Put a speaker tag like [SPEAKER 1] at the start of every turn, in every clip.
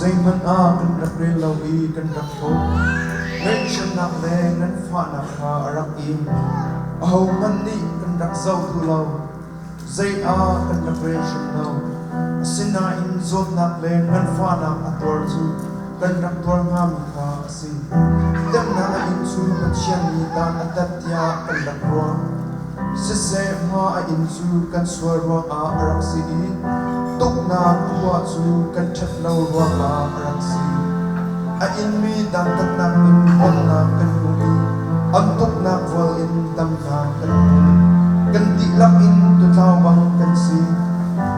[SPEAKER 1] Say man a kan rak re lo I kan rak tho Ngan shan nak le ngan fa nak ha rak I Aho man ni kan rak zau tu lo Zay a kan rak re shan lo Asina in zot nak le ngan fa nak ator tu Kan rak tor nga mi ka asi Dem na in su kan siyan ni tan atat ya kan rak ruang Sise ma a in su kan suar ruang a arak si Tuk na kuwa su kan chat lau ruang a arak si A in mi dang kat nak in hon na kan ui Ang tuk na kwal in dam na kan ui Kan di lak in tutaw bang kan si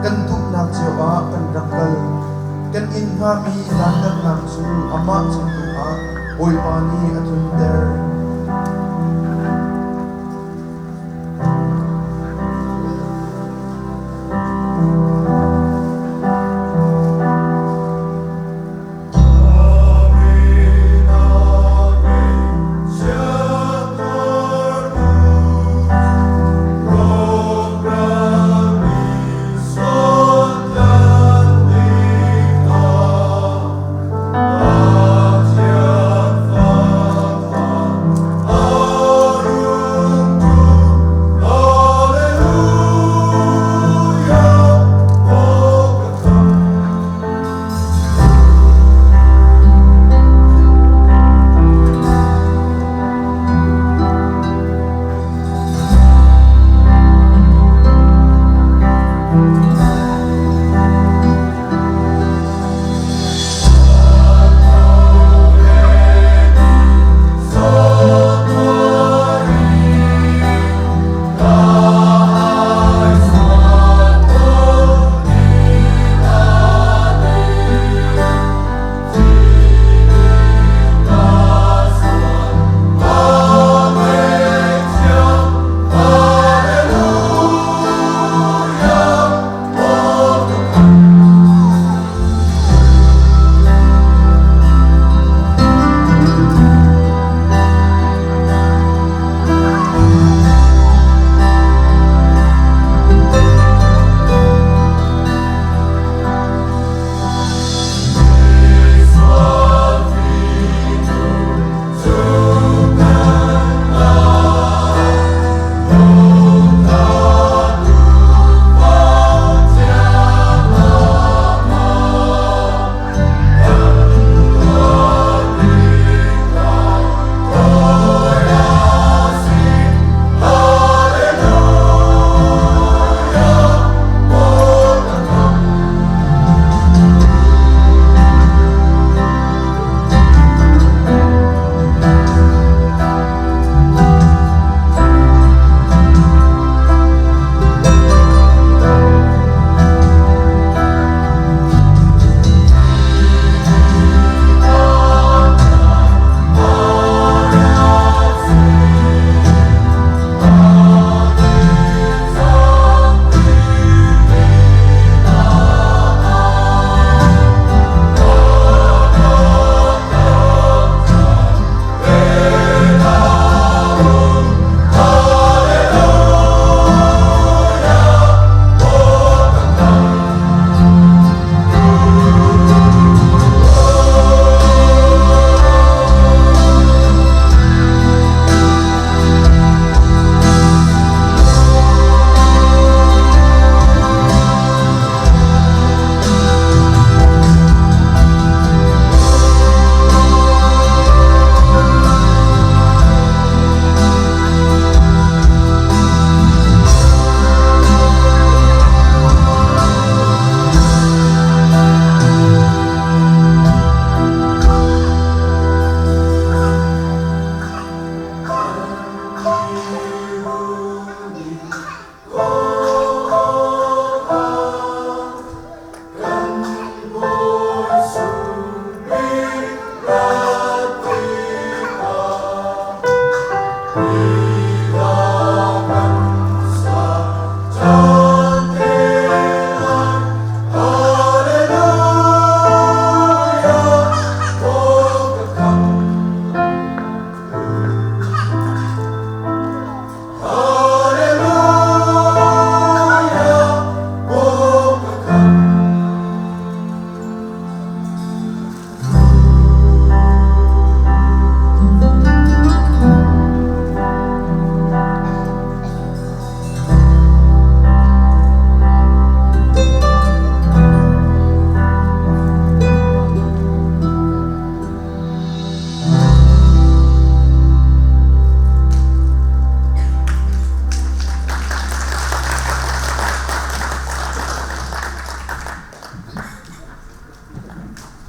[SPEAKER 1] Kan tuk na siya a kan rakal Kan in ha mi dang kat nak su ama sang tu a Oy pa ni atun der